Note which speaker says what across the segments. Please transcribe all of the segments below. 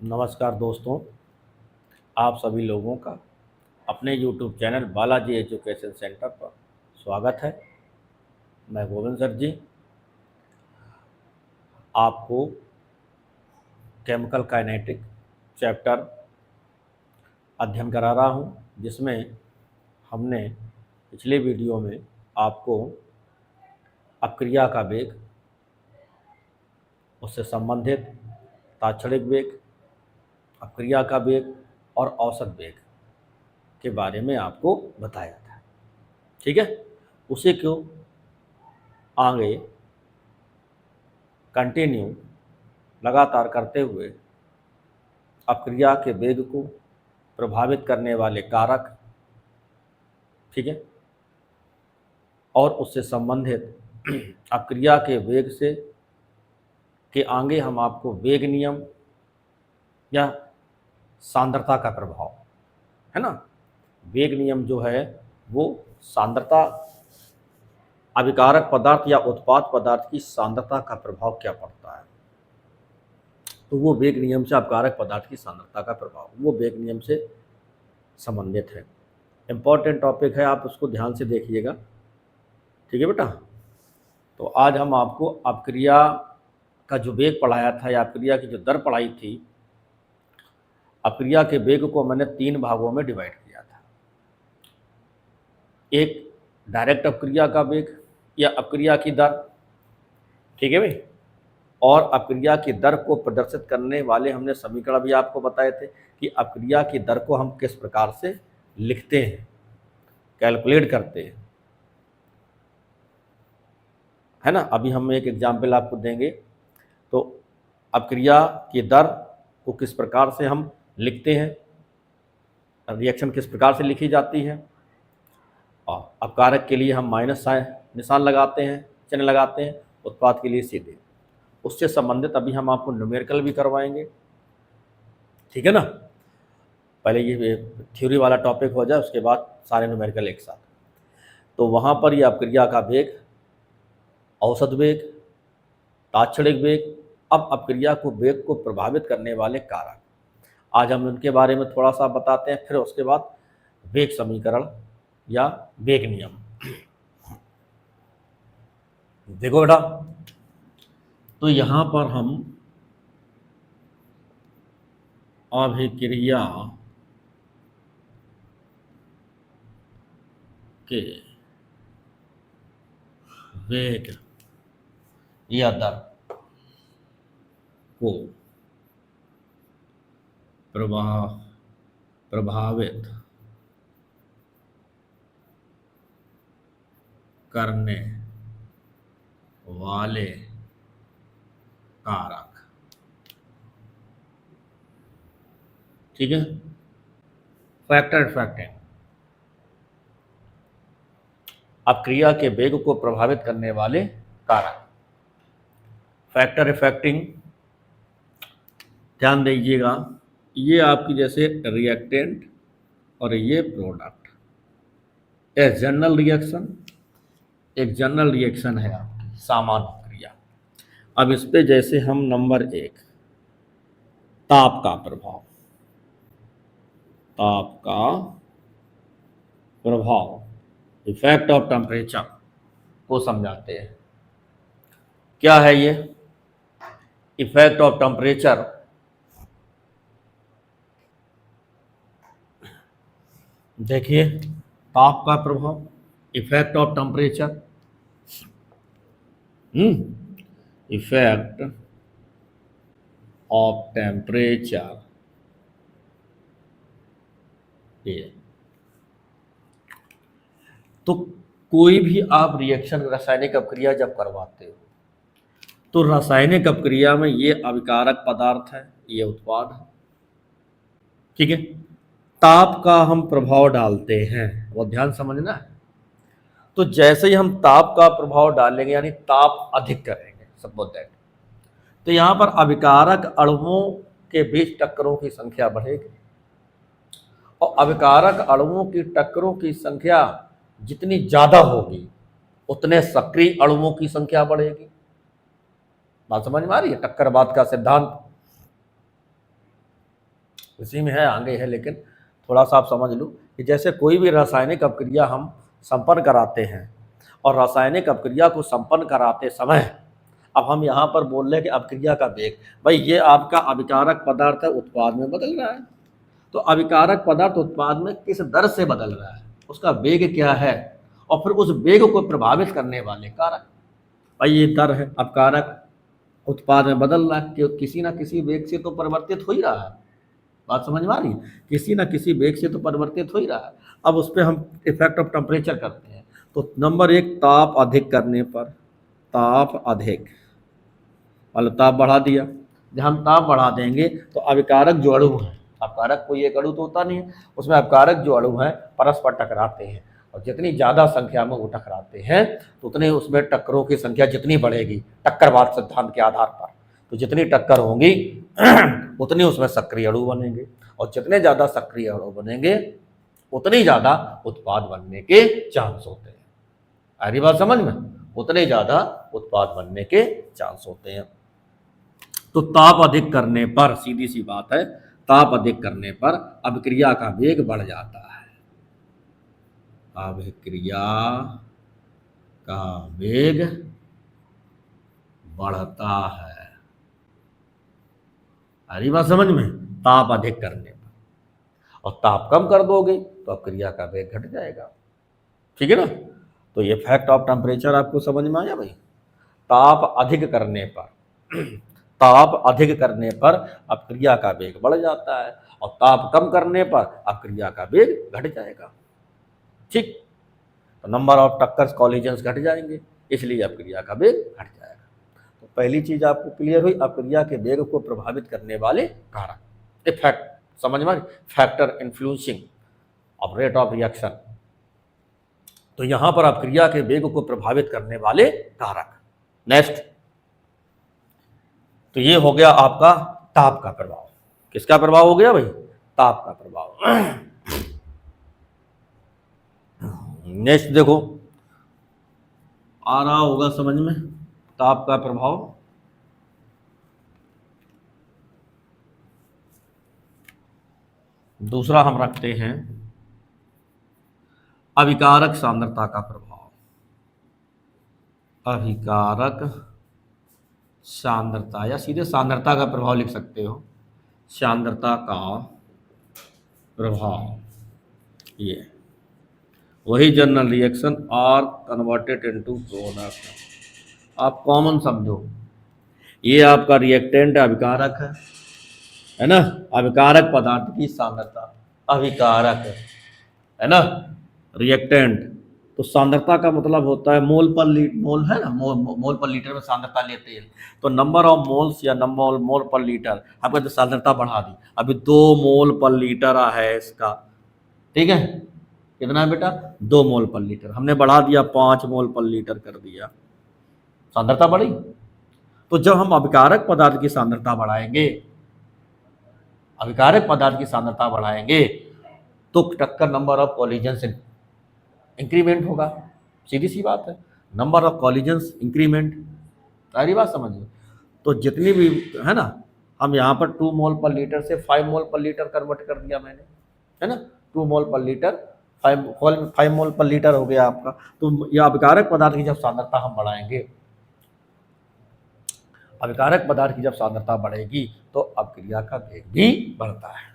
Speaker 1: नमस्कार दोस्तों, आप सभी लोगों का अपने YouTube channel Balaji education centre पर स्वागत है। मैं गोविंद सर जी आपको केमिकल काइनेटिक चैप्टर अध्ययन करा रहा हूं, जिसमें हमने पिछले वीडियो में आपको अपक्रिया का वेग, उससे संबंधित तात्क्षणिक वेग, अपक्रिया का वेग और औसत वेग के बारे में आपको बताया था। ठीक है, उसी को आगे कंटिन्यू लगातार करते हुए अपक्रिया के वेग को प्रभावित करने वाले कारक, ठीक है, और उससे संबंधित अपक्रिया के वेग से के आगे हम आपको वेग नियम या सांद्रता का प्रभाव, है ना, वेग नियम जो है वो सांद्रता, अभिकारक पदार्थ या उत्पाद पदार्थ की सांद्रता का प्रभाव क्या पड़ता है, तो वो वेग नियम से अपकारक पदार्थ की सांद्रता का प्रभाव वो वेग नियम से संबंधित है। इम्पॉर्टेंट टॉपिक है, आप उसको ध्यान से देखिएगा। ठीक है बेटा। तो आज हम आपको अपक्रिया का जो वेग पढ़ाया था या अपक्रिया की जो दर पढ़ाई थी, अपक्रिया के वेग को मैंने 3 भागों में डिवाइड किया था। एक डायरेक्ट अपक्रिया का वेग या अपक्रिया की दर, ठीक है भाई, और अपक्रिया की दर को प्रदर्शित करने वाले हमने समीकरण भी आपको बताए थे कि अपक्रिया की दर को हम किस प्रकार से लिखते हैं, कैलकुलेट करते हैं, है ना। अभी हम एक एग्जाम्पल आपको देंगे। तो अपक्रिया की दर को किस प्रकार से हम लिखते हैं, रिएक्शन किस प्रकार से लिखी जाती है, और अपकारक के लिए हम माइनस निशान लगाते हैं, चिन्ह लगाते हैं, उत्पाद के लिए सीधे। उससे संबंधित अभी हम आपको न्यूमेरिकल भी करवाएंगे, ठीक है ना। पहले ये थ्योरी वाला टॉपिक हो जाए, उसके बाद सारे न्यूमेरिकल एक साथ। तो वहाँ पर ये अपक्रिया का वेग, औसत वेग, तात्क्षणिक वेग, अब अपक्रिया को वेग को प्रभावित करने वाले कारक, आज हम उनके बारे में थोड़ा सा बताते हैं। फिर उसके बाद वेग समीकरण या वेग नियम। देखो बेटा, तो यहाँ पर हम अभिक्रिया के वेग या दर को प्रभावित करने वाले कारक, ठीक है, फैक्टर इफेक्टिंग, अपक्रिया के वेग को प्रभावित करने वाले कारक, फैक्टर इफेक्टिंग। ध्यान दीजिएगा, ये आपकी जैसे रिएक्टेंट और ये प्रोडक्ट, एक जनरल रिएक्शन है आपकी सामान्य क्रिया। अब इस पे जैसे हम नंबर 1 ताप का प्रभाव, इफेक्ट ऑफ टेम्परेचर को समझाते हैं। क्या है ये इफेक्ट ऑफ टेम्परेचर? देखिए, ताप का प्रभाव, effect of temperature, effect of temperature, ये तो कोई भी आप रिएक्शन, रासायनिक अपक्रिया जब करवाते हो, तो रासायनिक अपक्रिया में ये अभिकारक पदार्थ है, ये उत्पाद है, ठीक है। ताप का हम प्रभाव डालते हैं, वो ध्यान समझना है। तो जैसे ही हम ताप का प्रभाव डालेंगे, यानी ताप अधिक करेंगे, सपोज दैट, तो यहाँ पर अभिकारक अणुओं के बीच टक्करों की संख्या बढ़ेगी, और अभिकारक अणुओं की टक्करों की संख्या जितनी ज्यादा होगी, उतने सक्रिय अणुओं की संख्या बढ़ेगी। बात समझ में आ रही है? टक्करवाद का सिद्धांत। इसी में है, आगे है, लेकिन थोड़ा सा आप समझ लो कि जैसे कोई भी रासायनिक अपक्रिया हम संपन्न कराते हैं और रासायनिक अपक्रिया को संपन्न कराते समय अब हम यहाँ पर बोल रहे हैं कि अपक्रिया का वेग, भाई ये आपका अभिकारक पदार्थ है, उत्पाद में बदल रहा है, तो अभिकारक पदार्थ उत्पाद में किस दर से बदल रहा है, उसका वेग क्या है, और फिर उस वेग को प्रभावित करने वाले कारक, भाई ये दर है, अपकारक उत्पाद में बदल रहा है, किसी ना किसी वेग से तो परिवर्तित हो ही रहा है। बात समझ में आ रही है? किसी न किसी वेग से तो परिवर्तित हो ही रहा है। अब उस पर हम इफेक्ट ऑफ टेम्परेचर करते हैं। तो नंबर 1, ताप अधिक करने पर, ताप अधिक मतलब ताप बढ़ा दिया, जब हम ताप बढ़ा देंगे तो अभिकारक जो अणु है, अपकारक कोई एक अणु तो होता नहीं है, उसमें अपकारक जो अणु है परस्पर टकराते हैं, और जितनी ज़्यादा संख्या में वो टकराते हैं तो उतने उसमें टक्करों की संख्या जितनी बढ़ेगी, टक्करवाद सिद्धांत के आधार पर, तो जितनी टक्कर होंगी उतनी उसमें सक्रिय अणु बनेंगे, और जितने ज़्यादा सक्रिय अणु बनेंगे उतनी ज़्यादा उत्पाद बनने के चांस होते हैं। आ रही बात समझ में? उतने ज़्यादा उत्पाद बनने के चांस होते हैं। तो ताप अधिक करने पर, सीधी सी बात है, ताप अधिक करने पर अभिक्रिया का वेग बढ़ जाता है, अभिक्रिया का वेग बढ़ता है। अरे बात समझ में? ताप अधिक करने पर, और ताप कम कर दोगे तो अभिक्रिया का वेग घट जाएगा। ठीक है ना? तो ये फैक्ट ऑफ टेम्परेचर आपको समझ में आया भाई? ताप अधिक करने पर ताप अधिक करने पर अभिक्रिया का वेग बढ़ जाता है, और ताप कम करने पर अभिक्रिया का वेग घट जाएगा। ठीक, तो नंबर ऑफ टक्कर्स कॉलिजन्स घट जाएंगे, इसलिए अभिक्रिया का वेग घट जाएगा। तो पहली चीज आपको क्लियर हुई, अभिक्रिया के वेग को प्रभावित करने वाले कारक, इफेक्ट, समझ में? Factor influencing of rate of reaction. तो यहां पर अभिक्रिया के वेग को प्रभावित करने वाले कारक। नेक्स्ट, तो ये हो गया आपका ताप का प्रभाव। किसका प्रभाव हो गया भाई? ताप का प्रभाव। नेक्स्ट देखो, आ रहा होगा समझ में, ताप का प्रभाव। दूसरा हम रखते हैं अभिकारक सांद्रता का प्रभाव। अभिकारक सांद्रता, या सीधे सांद्रता का प्रभाव लिख सकते हो, सांद्रता का प्रभाव। ये वही general reaction are converted into product. आप कॉमन समझो, ये आपका रिएक्टेंट अभिकारक है ना, अभिकारक पदार्थ की सांद्रता, अभिकारक है ना, रिएक्टेंट। तो सांद्रता का मतलब होता है मोल पर मोल है ना, मोल पर लीटर में सांद्रता लेते हैं, तो नंबर ऑफ मोल्स या नंबर मोल पर लीटर, आपका तो सांद्रता बढ़ा दी, अभी 2 मोल पर लीटर है इसका, ठीक है, कितना है बेटा? 2 मोल पर लीटर, हमने बढ़ा दिया 5 मोल पर लीटर कर दिया, सांद्रता बढ़ी। तो जब हम अभिकारक पदार्थ की सांद्रता बढ़ाएंगे, अभिकारक पदार्थ की सांद्रता बढ़ाएंगे तो टक्कर नंबर ऑफ कॉलिजन्स इंक्रीमेंट होगा, सीधी सी बात है, नंबर ऑफ कॉलिजन्स इंक्रीमेंट। सारी बात समझिए। तो जितनी भी है ना, हम यहाँ पर 2 मोल पर लीटर से 5 मोल पर लीटर कन्वर्ट कर दिया मैंने, है ना, 2 मोल पर लीटर 5 मोल पर लीटर हो गया आपका। तो यह अभिकारक पदार्थ की जब सांद्रता हम बढ़ाएंगे, अभिकारक पदार्थ की जब सांद्रता बढ़ेगी तो अभिक्रिया का वेग भी बढ़ता है।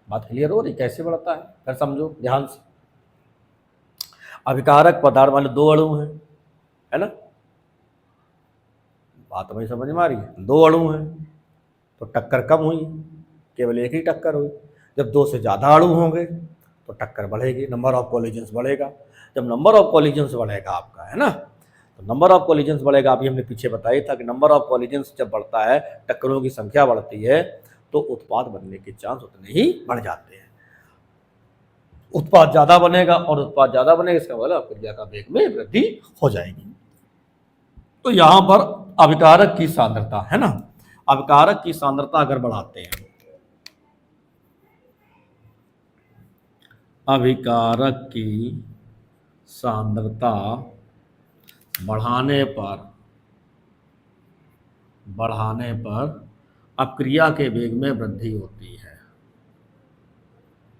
Speaker 1: बात क्लियर हो रही? कैसे बढ़ता है फिर समझो ध्यान से। अभिकारक पदार्थ वाले 2 अणु हैं, है ना, बात हमें समझ में आ रही है? 2 अणु हैं तो टक्कर कम हुई, केवल एक ही टक्कर हुई। जब 2 से ज़्यादा अणु होंगे तो टक्कर बढ़ेगी, नंबर ऑफ कॉलिजन्स बढ़ेगा। जब नंबर ऑफ कॉलिजन्स बढ़ेगा आपका, है ना, तो नंबर ऑफ कॉलिजन्स बढ़ेगा, अभी हमने पीछे बताया था कि नंबर ऑफ कॉलिजन्स जब बढ़ता है, टक्करों की संख्या बढ़ती है, तो उत्पाद बनने के चांस उतने ही बढ़ जाते हैं। उत्पाद ज़्यादा बनेगा, और उत्पाद ज़्यादा बनेगा इसका मतलब अभिक्रिया का वेग में वृद्धि हो जाएगी। तो यहाँ पर अभिकारक की सांद्रता, है ना, अभिकारक की सांद्रता अगर बढ़ाते हैं, अभिकारक की सांद्रता बढ़ाने पर अपक्रिया के वेग में वृद्धि होती है,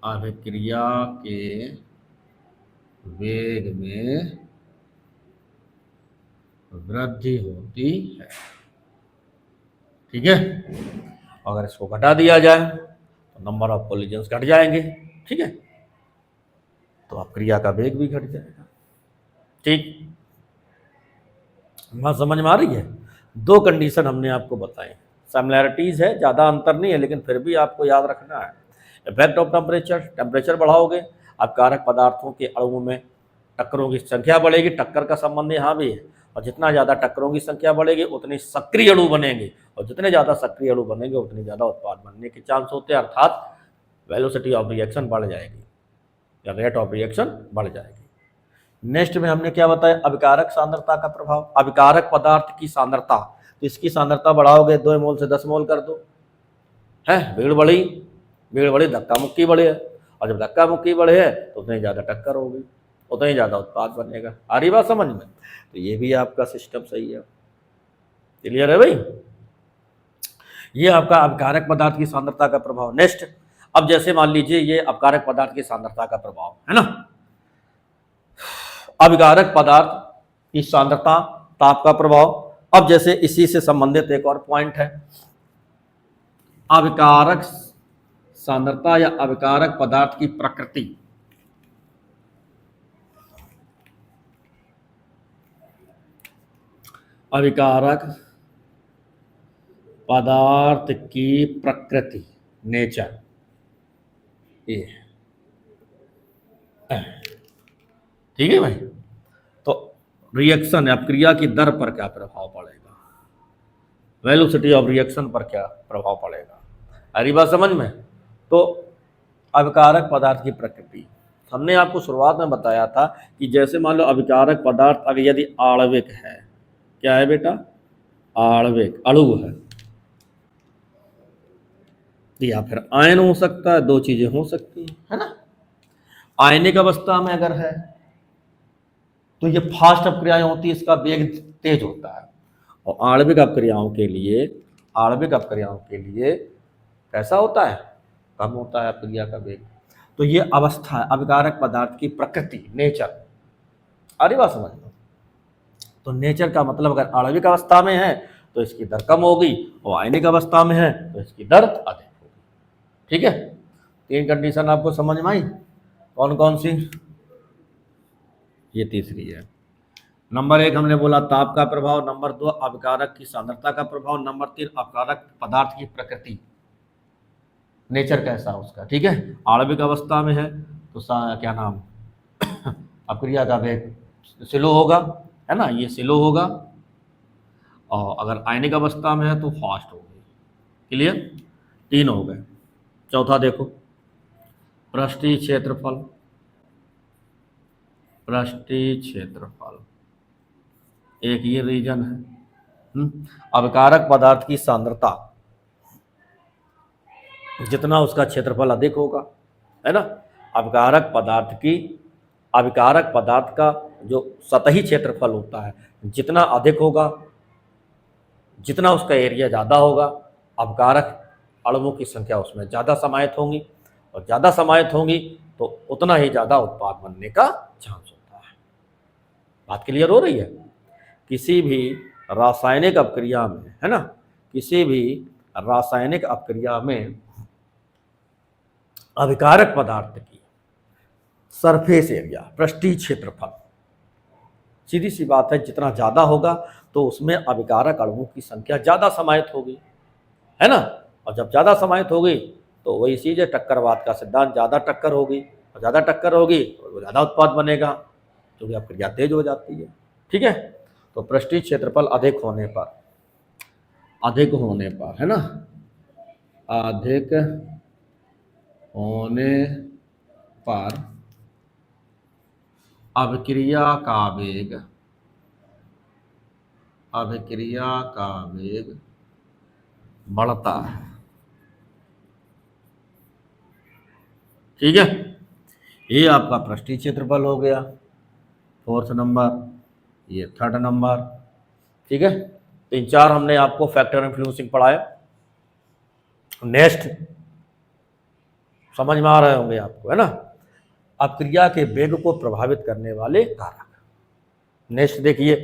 Speaker 1: अभिक्रिया के वेग में वृद्धि होती है। ठीक है, अगर इसको घटा दिया जाए तो नंबर ऑफ कोलिजन्स घट जाएंगे। ठीक है, तो अपक्रिया का वेग भी घट जाएगा। ठीक, बात समझ में आ रही है? दो कंडीशन हमने आपको बताए, सिमिलैरिटीज है, ज़्यादा अंतर नहीं है, लेकिन फिर भी आपको याद रखना है। इफेक्ट ऑफ टेम्परेचर, टेम्परेचर बढ़ाओगे अपकारक पदार्थों के अणुओं में टक्करों की संख्या बढ़ेगी, टक्कर का संबंध यहाँ भी है, और जितना ज़्यादा टक्करों की संख्या बढ़ेगी उतनी सक्रिय अणु बनेंगे, और जितने ज़्यादा सक्रिय अणु बनेंगे उतनी ज़्यादा उत्पाद बनने के चांस होते हैं, अर्थात वेलोसिटी ऑफ रिएक्शन बढ़ जाएगी या रेट ऑफ रिएक्शन बढ़ जाएगी। नेक्स्ट में हमने क्या बताया, अभिकारक सांद्रता का प्रभाव, अभिकारक पदार्थ की सांद्रता, तो इसकी सांद्रता बढ़ाओगे 2 मोल से 10 मोल कर दो, है भीड़ बढ़ी धक्का मुक्की बढ़े, और जब धक्का मुक्की बढ़े है तो उतनी ज़्यादा टक्कर होगी, उतना ही ज़्यादा उत्पाद बनेगा। आ रही बात समझ में? तो ये भी आपका सिस्टम सही है, क्लियर है भाई? ये आपका अपकारक पदार्थ की सांद्रता का प्रभाव। नेक्स्ट, अब जैसे मान लीजिए ये अपकारक पदार्थ की सांद्रता का प्रभाव है ना, अभिकारक पदार्थ की सांद्रता, ताप का प्रभाव। अब जैसे इसी से संबंधित एक और पॉइंट है, अभिकारक सांद्रता या अभिकारक पदार्थ की प्रकृति। अभिकारक पदार्थ की प्रकृति, नेचर, ये ठीक है भाई। तो रिएक्शन अपक्रिया की दर पर क्या प्रभाव पड़ेगा, वेलोसिटी ऑफ रिएक्शन पर क्या प्रभाव पड़ेगा, अरे बात समझ में? तो अभिकारक पदार्थ की प्रकृति हमने आपको शुरुआत में बताया था कि जैसे मान लो अभिकारक पदार्थ अगर यदि आणविक है, क्या है बेटा, आणविक अणु है, या फिर आयन हो सकता है, दो चीजें हो सकती है ना। आयनिक अवस्था में अगर है तो ये फास्ट अपक्रियाएं होती है, इसका वेग तेज होता है, और आणविक अपक्रियाओं के लिए कैसा होता है, कम होता है अपक्रिया का वेग। तो ये अवस्था है अभिकारक पदार्थ की प्रकृति, नेचर। अरे बात समझ लो, तो नेचर का मतलब अगर आणविक अवस्था में है तो इसकी दर कम होगी, और आयनिक अवस्था में है तो इसकी दर अधिक होगी। ठीक है, 3 कंडीशन आपको समझ में आई, कौन कौन सी? ये तीसरी है। नंबर 1 हमने बोला ताप का प्रभाव, नंबर 2 अभिकारक की सांद्रता का प्रभाव, नंबर 3 अभिकारक पदार्थ की प्रकृति, नेचर कैसा है उसका। ठीक है, आणविक अवस्था में है तो क्या नाम अपक्रिया का वेग स्लो होगा, है ना, ये स्लो होगा, और अगर आयनिक अवस्था में है तो फास्ट होगी। क्लियर? 3 हो गए। चौथा देखो, पृष्ठीय क्षेत्रफल, पृष्ठीय क्षेत्रफल एक ये रीजन है। अभिकारक पदार्थ की सांद्रता, जितना उसका क्षेत्रफल अधिक होगा, है ना, अभिकारक पदार्थ का जो सतही क्षेत्रफल होता है जितना अधिक होगा, जितना उसका एरिया ज़्यादा होगा, अभिकारक अणुओं की संख्या उसमें ज़्यादा समाहित होंगी, और ज़्यादा समाहित होंगी तो उतना ही ज़्यादा उत्पाद बनने का चांस होता है। बात क्लियर हो रही है? किसी भी रासायनिक अपक्रिया में, है ना, किसी भी रासायनिक अपक्रिया में अभिकारक पदार्थ की सरफेस एरिया, पृष्ठीय क्षेत्रफल, सीधी सी बात है, जितना ज़्यादा होगा तो उसमें अभिकारक अणुओं की संख्या ज़्यादा समाहित होगी, है ना, और जब ज़्यादा समाहित होगी तो वही चीज़ है, टक्करवाद का सिद्धांत, ज़्यादा टक्कर होगी, और ज़्यादा टक्कर होगी तो ज़्यादा उत्पाद बनेगा, क्योंकि अपक्रिया तेज हो जाती है। ठीक है, तो पृष्ठीय क्षेत्रफल अधिक होने पर, है ना, अधिक होने पर अभिक्रिया का वेग बढ़ता है। ठीक है, ये आपका पृष्ठीय क्षेत्रफल हो गया 4th नंबर, ये 3rd नंबर। ठीक है, 3-4 हमने आपको फैक्टर इन्फ्लुएंसिंग पढ़ाया, नेक्स्ट समझ में आ रहे होंगे आपको, है ना। अपक्रिया के वेग को प्रभावित करने वाले कारक। नेक्स्ट देखिए,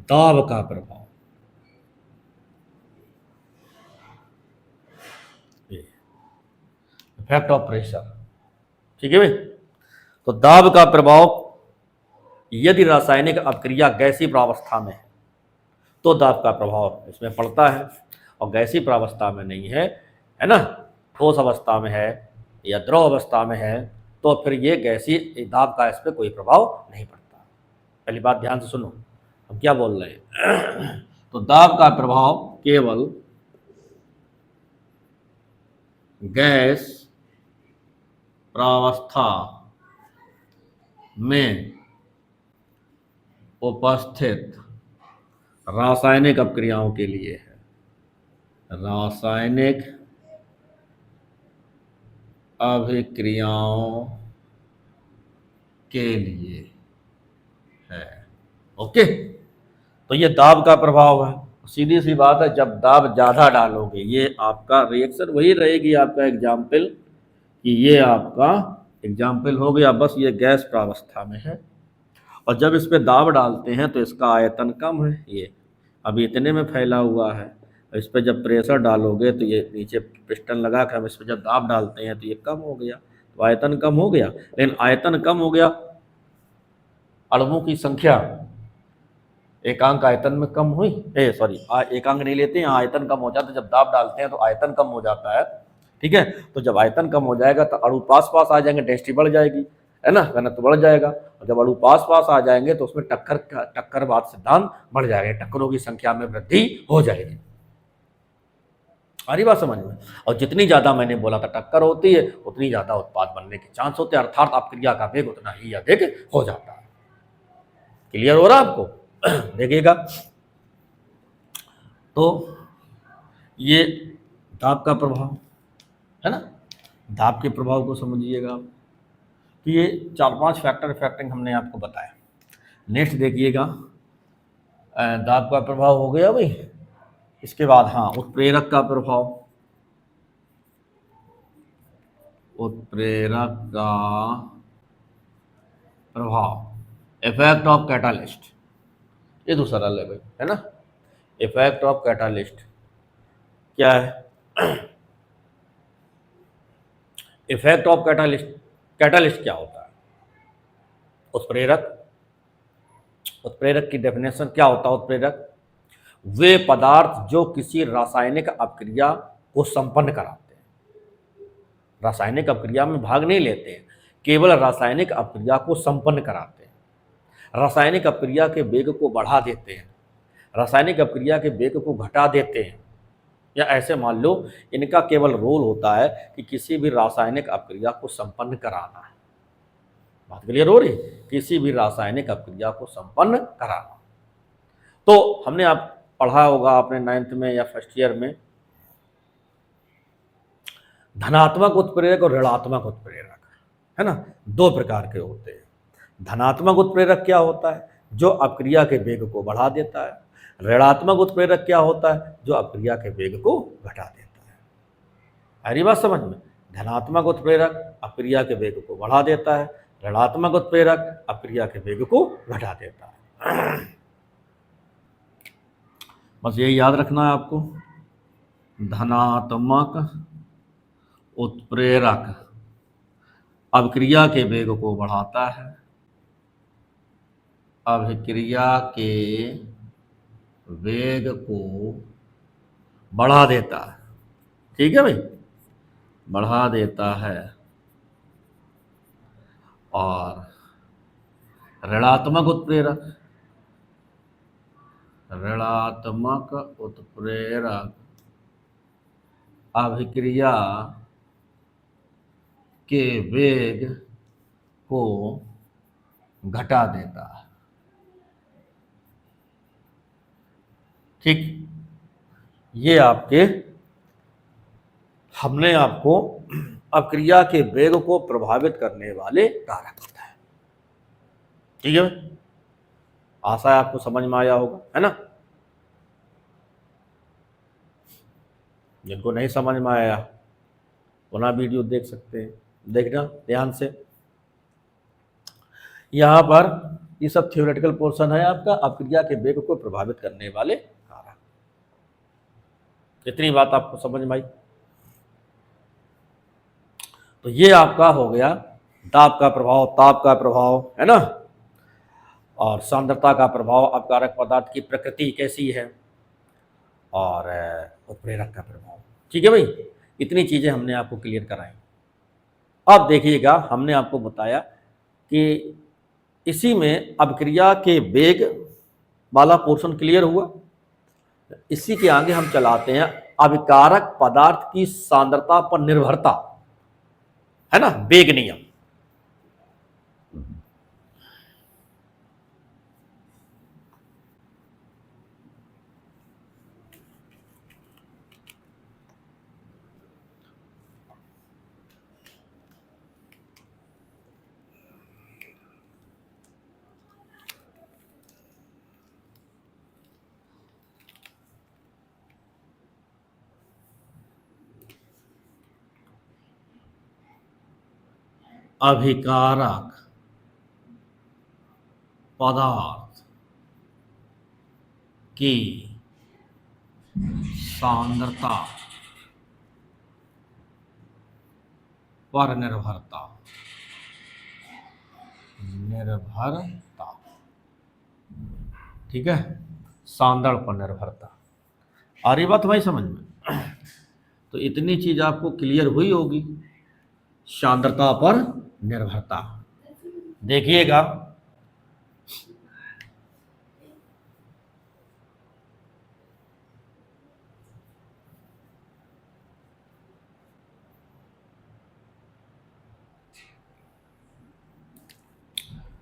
Speaker 1: दाब का प्रभाव। इफेक्ट ऑफ प्रेशर, ठीक है भाई। तो दाब का प्रभाव, यदि रासायनिक अपक्रिया गैसीय प्रावस्था में है तो दाब का प्रभाव इसमें पड़ता है, और गैसीय प्रावस्था में नहीं है ना, ठोस अवस्था में है या द्रव अवस्था में है, तो फिर ये गैसीय दाब का इस पर कोई प्रभाव नहीं पड़ता। पहली बात ध्यान से सुनो, हम क्या बोल रहे हैं। तो दाब का प्रभाव केवल गैस प्रावस्था में उपस्थित रासायनिक अपक्रियाओं के लिए है। रासायनिक अभिक्रियाओं के लिए है। ओके, तो ये दाब का प्रभाव है। सीधी सी बात है, जब दाब ज़्यादा डालोगे ये आपका रिएक्शन वही रहेगी, आपका एग्जाम्पल कि ये आपका एग्जाम्पल हो गया, बस ये गैस प्रावस्था में है, और जब इस पर दाब डालते हैं तो इसका आयतन कम है, ये अभी इतने में फैला हुआ है। इस पर जब प्रेशर डालोगे तो ये नीचे पिस्टन लगा कर हम इस पर जब दाब डालते हैं तो ये कम हो गया, तो आयतन कम हो गया। लेकिन आयतन कम हो गया, अणुओं की संख्या एकांक आयतन में कम हुई, एकांक नहीं लेते हैं, आयतन कम हो जाता है। जब दाब डालते हैं तो आयतन कम हो जाता है, ठीक है। तो जब आयतन कम हो जाएगा तो अणु पास पास आ जाएंगे, डेंसिटी बढ़ जाएगी, है ना, घनत्व बढ़ जाएगा। और जब अणु पास पास आ जाएंगे तो उसमें टक्करवाद सिद्धांत बढ़ जाएगा, टक्करों की संख्या में वृद्धि हो जाएगी। सारी बात समझ में। और जितनी ज्यादा मैंने बोला था टक्कर होती है उतनी ज्यादा उत्पाद बनने के चांस होते हैं, अर्थात अपक्रिया का वेग उतना ही अधिक हो जाता है। क्लियर हो रहा है आपको? देखिएगा, तो ये दाब का प्रभाव है ना, दाब के प्रभाव को समझिएगा कि ये 4-5 फैक्टर इफेक्टिंग हमने आपको बताया। नेक्स्ट देखिएगा, दाब का प्रभाव हो गया भाई। इसके बाद हाँ, उत्प्रेरक का प्रभाव। उत्प्रेरक का प्रभाव, इफेक्ट ऑफ कैटालिस्ट, ये दूसरा लेवल है ना। इफेक्ट ऑफ कैटालिस्ट क्या है? इफेक्ट ऑफ कैटालिस्ट, कैटालिस्ट क्या होता है? उत्प्रेरक। उत्प्रेरक की डेफिनेशन क्या होता है? उत्प्रेरक वे पदार्थ जो किसी रासायनिक अपक्रिया को संपन्न कराते हैं, रासायनिक अपक्रिया में भाग नहीं लेते हैं, केवल रासायनिक अपक्रिया को संपन्न कराते हैं, रासायनिक अपक्रिया के वेग को बढ़ा देते हैं, रासायनिक अपक्रिया के वेग को घटा देते हैं, या ऐसे मान लो इनका केवल रोल होता है कि किसी भी रासायनिक अपक्रिया को संपन्न कराना है। बात क्लियर हो रही? किसी भी रासायनिक अपक्रिया को संपन्न कराना। तो हमने आप पढ़ा होगा अपने 9th में या फर्स्ट ईयर में, धनात्मक उत्प्रेरक और ऋणात्मक उत्प्रेरक, है ना, 2 प्रकार के होते हैं। धनात्मक उत्प्रेरक क्या होता है? जो अपक्रिया के वेग को बढ़ा देता है। ऋणात्मक उत्प्रेरक क्या होता है? जो अपक्रिया के वेग को घटा देता है। हरी बात समझ में? धनात्मक उत्प्रेरक अपक्रिया के वेग को बढ़ा देता है, ऋणात्मक उत्प्रेरक अपक्रिया के वेग को घटा देता है। बस यही याद रखना है आपको। धनात्मक उत्प्रेरक अभिक्रिया के वेग को बढ़ाता है, अभिक्रिया के वेग को बढ़ा देता है, ठीक है भाई, बढ़ा देता है। और ऋणात्मक उत्प्रेरक, ऋणात्मक उत्प्रेरक अभिक्रिया के वेग को घटा देता है, ठीक। ये आपके हमने आपको अपक्रिया के वेग को प्रभावित करने वाले कारक होता है। ठीक है, आशा है आपको समझ में आया होगा, है ना। जिनको नहीं समझ में आया पुनः वीडियो देख सकते हैं, देखना ध्यान से। यहाँ पर ये सब थ्योरेटिकल पोर्शन है आपका, अपक्रिया के वेग को प्रभावित करने वाले कारक। इतनी बात आपको समझ में आई। तो ये आपका हो गया दाब का प्रभाव, ताप का प्रभाव, है ना, और सांद्रता का प्रभाव, अपकारक पदार्थ की प्रकृति कैसी है, और उत्प्रेरक का प्रभाव। ठीक है भाई, इतनी चीज़ें हमने आपको क्लियर कराई। अब देखिएगा, हमने आपको बताया कि इसी में अपक्रिया के वेग वाला पोर्शन क्लियर हुआ। इसी के आगे हम चलाते हैं अभिकारक पदार्थ की सांद्रता पर निर्भरता, है ना, वेग नियम। अभिकारक पदार्थ की सांद्रता पर निर्भरता, ठीक है, सांद्रण पर निर्भरता। आ रही बात भाई समझ में। तो इतनी चीज आपको क्लियर हुई होगी, सांद्रता पर निर्भरता। देखिएगा,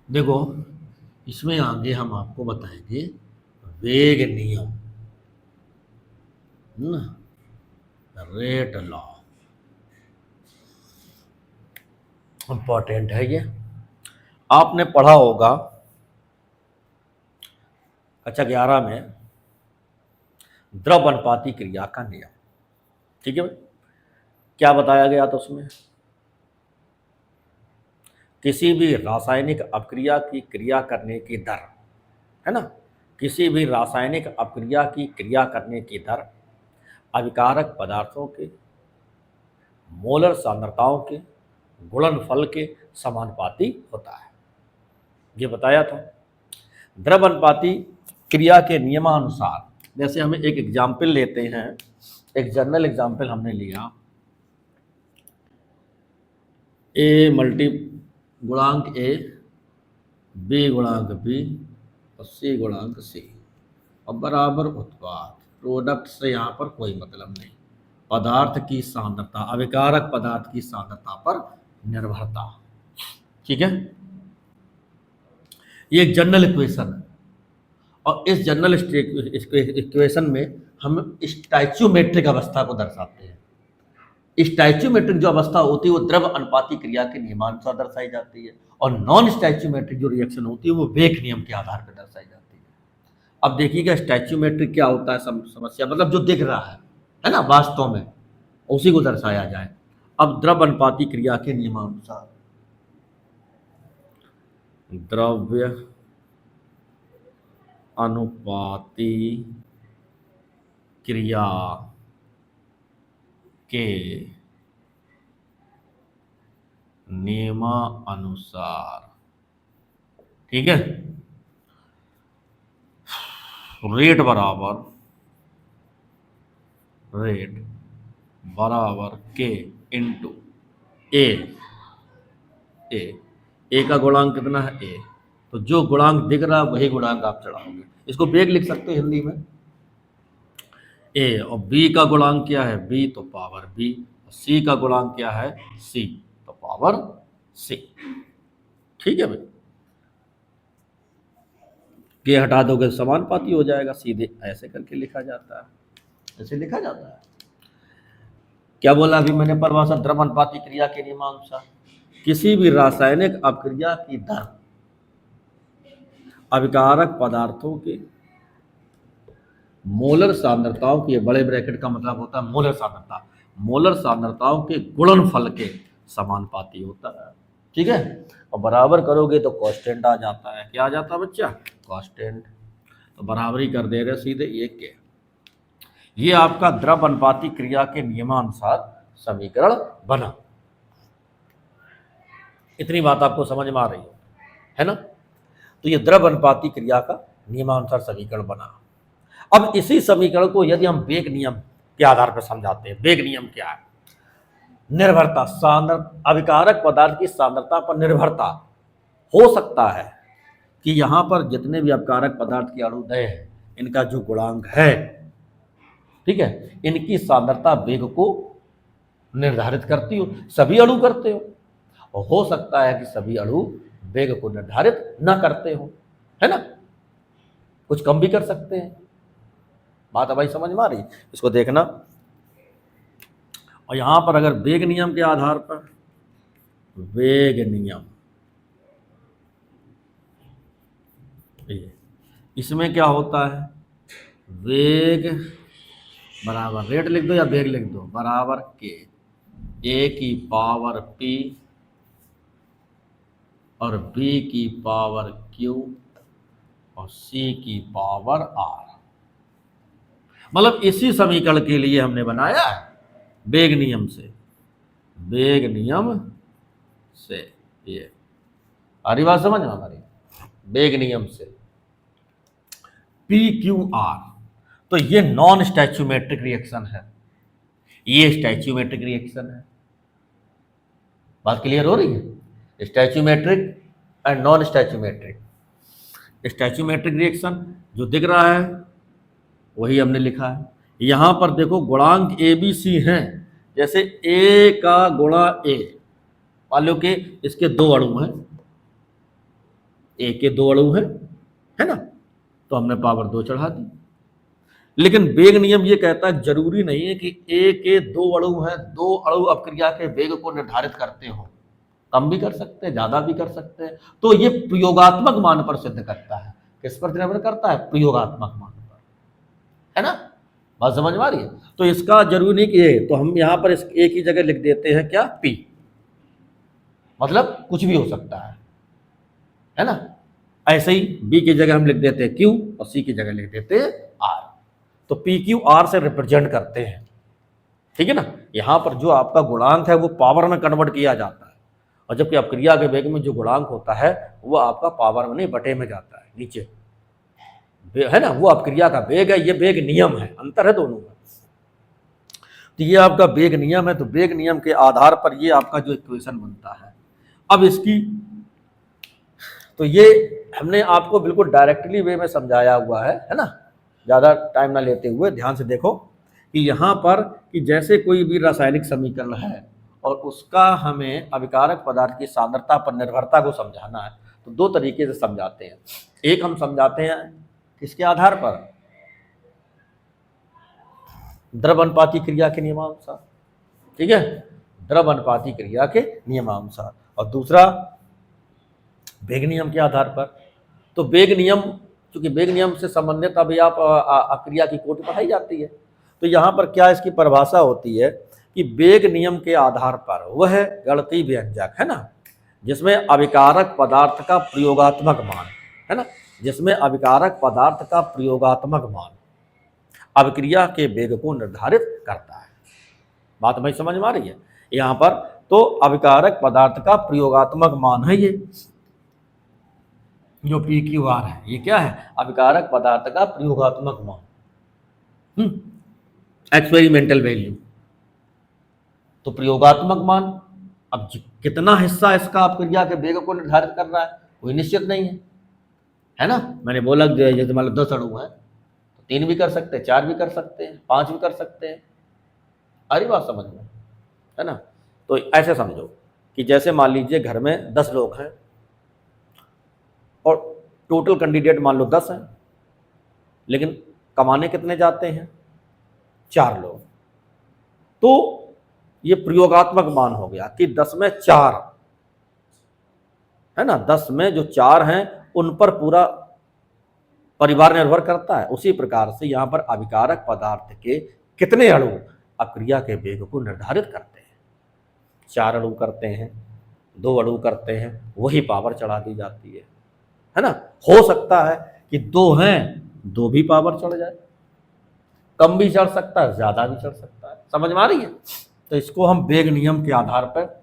Speaker 1: देखो इसमें आगे हम आपको बताएंगे वेग नियम, रेट लॉ, इंपॉर्टेंट है ये, आपने पढ़ा होगा कक्षा 11 में द्रव अनुपाती क्रिया का नियम। ठीक है भाई, क्या बताया गया था उसमें? किसी भी रासायनिक अपक्रिया की क्रिया करने की दर, है ना, किसी भी रासायनिक अपक्रिया की क्रिया करने की दर अभिकारक पदार्थों के मोलर सांद्रताओं के गुणनफल के समानुपाती होता है, ये बताया था। द्रव अनुपाती क्रिया के नियमानुसार, जैसे हमें एक एग्जाम्पल लेते हैं, एक जनरल एग्जाम्पल हमने लिया, ए मल्टी गुणांक ए, बी गुणांक बी और सी गुणांक सी, और बराबर उत्पाद, प्रोडक्ट से यहाँ पर कोई मतलब नहीं, पदार्थ की सांद्रता, अभिकारक पदार्थ की सांद्रता पर निर्भरता। ठीक है, ये एक जनरल इक्वेशन है, और इस जनरल इक्वेशन में हम स्टैच्यूमेट्रिक अवस्था को दर्शाते हैं। स्टैच्यूमेट्रिक जो अवस्था होती है वो द्रव अनुपाती क्रिया के नियमानुसार दर्शाई जाती है, और नॉन स्टैच्यूमेट्रिक जो रिएक्शन होती है वो वेग नियम के आधार पर दर्शाई जाती है। अब देखिएगा स्टैच्यूमेट्रिक क्या होता है, समस्या मतलब जो दिख रहा है ना, वास्तव में उसी को दर्शाया जाए। अब द्रव अनुपाती क्रिया के नियमानुसार, द्रव्य अनुपाती क्रिया के नियमानुसार, ठीक है, रेट बराबर के इंटू ए का गुणांक कितना है ए, तो जो गुणांक दिख रहा है वही गुणांक आप चढ़ाओगे। इसको वेग लिख सकते हैं हिंदी में, ए, और बी का गुणांक क्या है बी, तो पावर बी, और सी का गुणांक क्या है सी, तो पावर सी। ठीक है भाई, के हटा दोगे समानुपाती हो जाएगा, सीधे ऐसे करके लिखा जाता है, ऐसे लिखा जाता है। क्या बोला अभी मैंने परिभाषा? द्रव अनुपाती क्रिया के नियमानुसार किसी भी रासायनिक अपक्रिया की दर अभिकारक पदार्थों के मोलर सांद्रताओं की, बड़े ब्रैकेट का मतलब होता है मोलर सांद्रता, मोलर सांद्रताओं के गुणनफल के समानुपाती होता है। ठीक है, और बराबर करोगे तो कांस्टेंट आ जाता है। क्या आ जाता है बच्चा? कांस्टेंट। तो बराबरी कर दे रहे सीधे एक के। ये आपका द्रव अनुपाती क्रिया के नियमानुसार समीकरण बना। इतनी बात आपको समझ में आ रही है ना? तो ये द्रव अनुपाती क्रिया का नियमानुसार समीकरण बना। अब इसी समीकरण को यदि हम वेग नियम के आधार पर समझाते हैं, वेग नियम क्या है? निर्भरता, अभिकारक पदार्थ की सांद्रता पर निर्भरता। हो सकता है कि यहां पर जितने भी अभिकारक पदार्थ के अणु दय हैं, इनका जो गुणांक है, ठीक है, इनकी सांद्रता वेग को निर्धारित करती हो, सभी अणु करते हो, और हो सकता है कि सभी अणु वेग को निर्धारित न करते हो, है ना? कुछ कम भी कर सकते हैं। बात भाई समझ में आ रही? इसको देखना। और यहां पर अगर वेग नियम के आधार पर, वेग नियम, इसमें क्या होता है? वेग बराबर, रेट लिख दो या वेग लिख दो, बराबर के ए की पावर पी और बी की पावर क्यू और सी की पावर आर। मतलब इसी समीकरण के लिए हमने बनाया है वेग नियम से, वेग नियम से। ये आरी बात समझ में हमारी? वेग नियम से पी क्यू आर। तो ये नॉन स्टैच्यूमेट्रिक रिएक्शन है, ये स्टैच्यूमेट्रिक रिएक्शन है। बात क्लियर हो रही है? स्टैच्यूमेट्रिक एंड नॉन स्टैच्यूमेट्रिक। स्टैच्यूमेट्रिक रिएक्शन जो दिख रहा है वही हमने लिखा है। यहां पर देखो गुणांक ए बी सी हैं, जैसे ए का गुणा ए, मान लो कि इसके दो अणु हैं, ए के दो अणु हैं, है ना? तो हमने पावर 2 चढ़ा दी। लेकिन वेग नियम ये कहता है जरूरी नहीं है कि ए के दो अणु हैं, दो अणु अपक्रिया के वेग को निर्धारित करते हो, कम भी कर सकते हैं, ज्यादा भी कर सकते हैं। तो ये प्रयोगात्मक मान पर सिद्ध करता है। किस पर निर्भर करता है? प्रयोगात्मक मान पर, है ना? बात समझ में आ रही है? तो इसका जरूरी नहीं कि ए, तो हम यहां पर इस ए की जगह लिख देते हैं क्या? पी। मतलब कुछ भी हो सकता है ना? ऐसे ही बी की जगह हम लिख देते हैं क्यू और सी की जगह लिख देते हैं आर। तो पी क्यू आर से रिप्रेजेंट करते हैं, ठीक है ना? यहां पर जो आपका गुणांक है वो पावर में कन्वर्ट किया जाता है, और जबकि अपक्रिया के वेग में जो गुणांक होता है वो आपका पावर में नहीं, बटे में जाता है नीचे, है ना? वो अपक्रिया का वेग है, ये वेग नियम है, अंतर है दोनों में। तो ये आपका वेग नियम है। तो वेग नियम के आधार पर ये आपका जो इक्वेशन बनता है। अब इसकी, तो ये हमने आपको बिल्कुल डायरेक्टली वे में समझाया हुआ है ना? ज़्यादा टाइम ना लेते हुए ध्यान से देखो कि यहाँ पर कि जैसे कोई भी रासायनिक समीकरण है और उसका हमें अभिकारक पदार्थ की सांद्रता पर निर्भरता को समझाना है, तो दो तरीके से समझाते हैं। एक हम समझाते हैं किसके आधार पर? द्रव अनुपाती क्रिया के नियमानुसार, ठीक है? द्रव अनुपाती क्रिया के नियमानुसार। और दूसरा वेग नियम के आधार पर। तो वेग नियम, क्योंकि वेग नियम से संबंधित अभी आप क्रिया की कोटि पढ़ाई जाती है, तो यहाँ पर क्या इसकी परिभाषा होती है कि वेग नियम के आधार पर वह गणितीय व्यंजक, है ना, जिसमें अभिकारक पदार्थ का प्रयोगात्मक मान, है ना, जिसमें अभिकारक पदार्थ का प्रयोगात्मक मान अभिक्रिया के वेग को निर्धारित करता है। बात भाई समझ में आ रही है? यहाँ पर तो अभिकारक पदार्थ का प्रयोगात्मक मान है ये जो पी क्यू आर है। ये क्या है? अभिकारक पदार्थ का प्रयोगात्मक मान, एक्सपेरिमेंटल वैल्यू। तो प्रयोगात्मक मान, अब कितना हिस्सा इसका अपक्रिया के वेग को निर्धारित कर रहा है कोई निश्चित नहीं है ना? मैंने बोला जैसे मान लो 10 अणु है तो 3 भी कर सकते हैं, 4 भी कर सकते हैं, 5 भी कर सकते हैं। अरे बात समझ में, है ना? तो ऐसे समझो कि जैसे मान लीजिए घर में 10 लोग हैं और टोटल कैंडिडेट मान लो 10 हैं, लेकिन कमाने कितने जाते हैं? 4 लोग। तो ये प्रयोगात्मक मान हो गया कि 10 में 4 है ना, 10 में जो 4 हैं उन पर पूरा परिवार निर्भर करता है। उसी प्रकार से यहां पर अभिकारक पदार्थ के कितने अणु अक्रिया के वेग को निर्धारित करते हैं। 4 अणु करते हैं, 2 अणु करते हैं, वही पावर चढ़ा दी जाती है ना। हो सकता है कि 2 हैं, 2 भी पावर चढ़ जाए, कम भी चढ़ सकता है, ज्यादा भी चढ़ सकता है। समझ में आ रही है? तो इसको हम वेग नियम के आधार पर,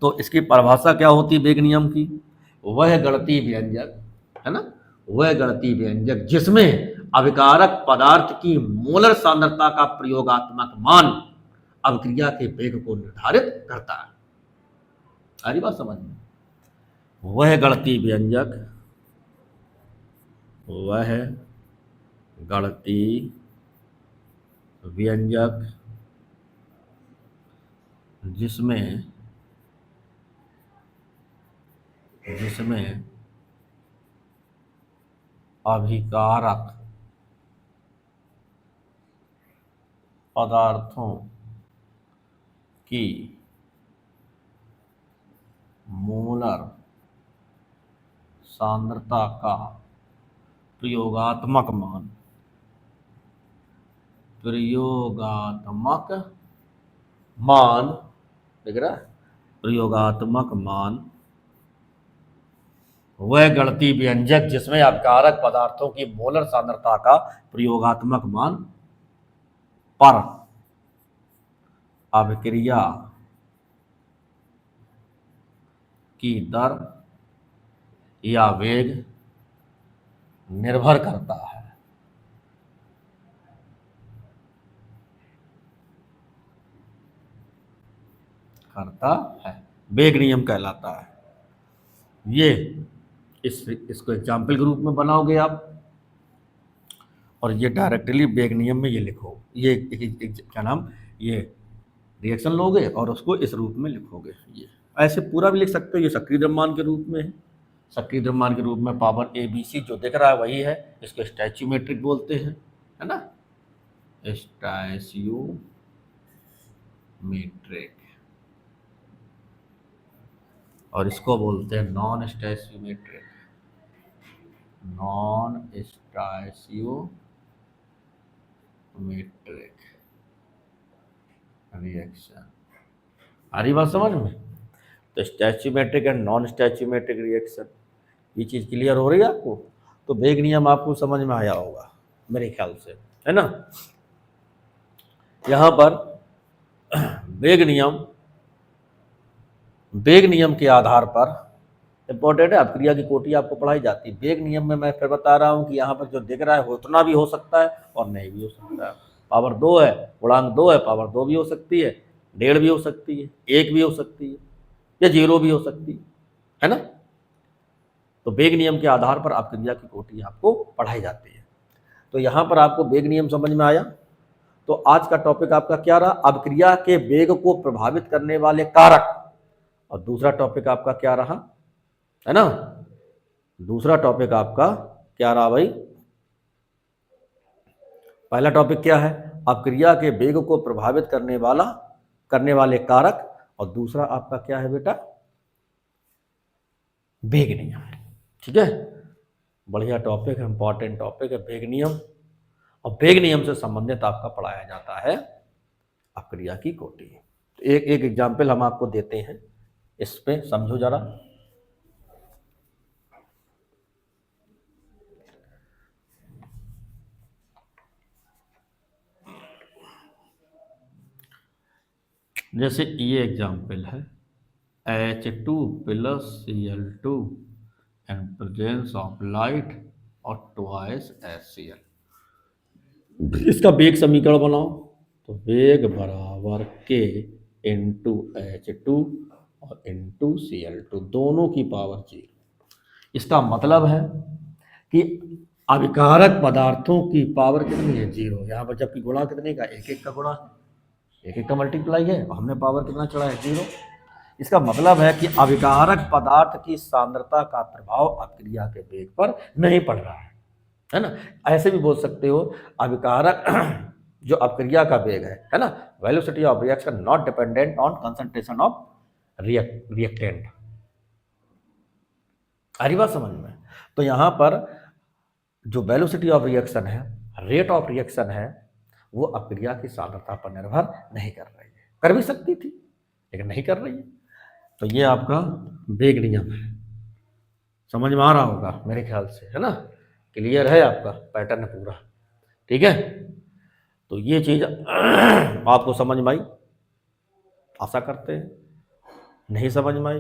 Speaker 1: तो इसकी परिभाषा क्या होती है वेग नियम की? वह गणितीय व्यंजक है ना, वह गणितीय व्यंजक जिसमें अभिकारक पदार्थ की मोलर सांद्रता का प्रयोगात्मक मान अभिक्रिया के वेग को निर्धारित करता है। सारी बात समझ में? वह गणितीय व्यंजक, वह गणितीय व्यंजक जिसमें अभिकारक पदार्थों की मोलर सांद्रता का प्रयोगात्मक मान दिख रहा है, प्रयोगात्मक मान, वह गणितीय व्यंजक जिसमें अभिकारक पदार्थों की मोलर सांद्रता का प्रयोगात्मक मान पर अभिक्रिया की दर या वेग निर्भर करता है। वेग नियम कहलाता है। ये इसको एग्जाम्पल के रूप में बनाओगे आप, और ये डायरेक्टली वेग नियम में ये लिखो, ये क्या नाम, ये रिएक्शन लोगे और उसको इस रूप में लिखोगे। ये ऐसे पूरा भी लिख सकते हो। ये सक्रिय द्रव्यमान के रूप में है, सक्रिय द्रव्यमान के रूप में पावर ABC जो दिख रहा है वही है, इसको स्टैच्यूमेट्रिक बोलते हैं, है ना, स्टैच्यूमेट्रिक। और इसको बोलते हैं नॉन स्टैच्यूमेट्रिक रिएक्शन। आ रही बात समझ में? तो स्टैच्यूमेट्रिक एंड नॉन स्टैच्यूमेट्रिक रिएक्शन, ये चीज़ क्लियर हो रही है आपको? तो वेग नियम आपको समझ में आया होगा मेरे ख्याल से, है ना। यहाँ पर वेग नियम के आधार पर इंपॉर्टेंट है, अभिक्रिया की कोटि आपको पढ़ाई जाती है। वेग नियम में मैं फिर बता रहा हूँ कि यहाँ पर जो दिख रहा है उतना भी हो सकता है और नहीं भी हो सकता है। पावर 2 है, गुणांक 2 है, पावर 2 भी हो सकती है, 1.5 भी हो सकती है, 1 भी हो सकती है, या 0 भी हो सकती है ना। तो वेग नियम के आधार पर अभिक्रिया की कोटि आपको पढ़ाई जाती है। तो यहाँ पर आपको वेग नियम समझ में आया। तो आज का टॉपिक आपका क्या रहा? अभिक्रिया के वेग को प्रभावित करने वाले कारक। और दूसरा टॉपिक आपका क्या रहा, है ना, दूसरा टॉपिक आपका क्या रहा भाई? पहला टॉपिक क्या है? अभिक्रिया के वेग को प्रभावित करने वाले कारक। और दूसरा आपका क्या है बेटा? वेग नियम। ठीक है, बढ़िया टॉपिक है, इंपॉर्टेंट टॉपिक है वेग नियम। और वेग नियम से संबंधित आपका पढ़ाया जाता है अभिक्रिया की कोटि। तो एक एग्जाम्पल हम आपको देते हैं, इस पे समझो जरा। जैसे ये एग्जाम्पल है H2 + Cl2 and presence of light और ट्वाइस HCl। इसका वेग समीकरण बनाओ। तो वेग बराबर K × H2 और × Cl2, दोनों की पावर 0। इसका मतलब है कि अभिकारक पदार्थों की पावर कितनी है? 0। यहाँ पर जबकि गुणा कितने का? 1 का गुणा, 1 का मल्टीप्लाई है, और हमने पावर कितना चढ़ा है? 0। इसका मतलब है कि अभिकारक पदार्थ की सांद्रता का प्रभाव अभिक्रिया के वेग पर नहीं पड़ रहा है ना। ऐसे भी बोल सकते हो, अभिकारक जो अपक्रिया का वेग है ना, velocity of reaction not dependent on concentration of reactant. आ रही बात समझ में? तो यहाँ पर जो वेलोसिटी ऑफ रिएक्शन है, रेट ऑफ रिएक्शन है, वो अपक्रिया की सांद्रता पर निर्भर नहीं कर रही है। कर भी सकती थी लेकिन नहीं कर रही है। तो ये आपका वेग नियम है, समझ में आ रहा होगा मेरे ख्याल से, है ना? क्लियर है आपका पैटर्न पूरा? ठीक है, तो ये चीज आपको समझ में आई, आशा करते हैं। नहीं समझ में आई,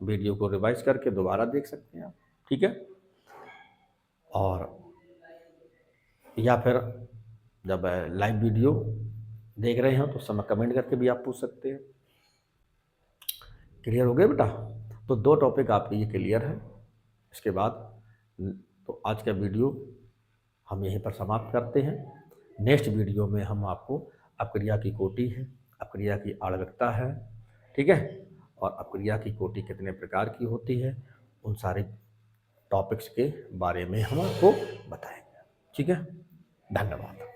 Speaker 1: वीडियो को रिवाइज करके दोबारा देख सकते हैं आप, ठीक है? और या फिर जब लाइव वीडियो देख रहे हो तो उस समय कमेंट करके भी आप पूछ सकते हैं। क्लियर हो गया बेटा? तो 2 टॉपिक आपके ये क्लियर है। इसके बाद तो आज का वीडियो हम यहीं पर समाप्त करते हैं। नेक्स्ट वीडियो में हम आपको अपक्रिया की कोटि है, अपक्रिया की आणविकता है, ठीक है, और अपक्रिया की कोटि कितने प्रकार की होती है, उन सारे टॉपिक्स के बारे में हम आपको बताएंगे। ठीक है, धन्यवाद।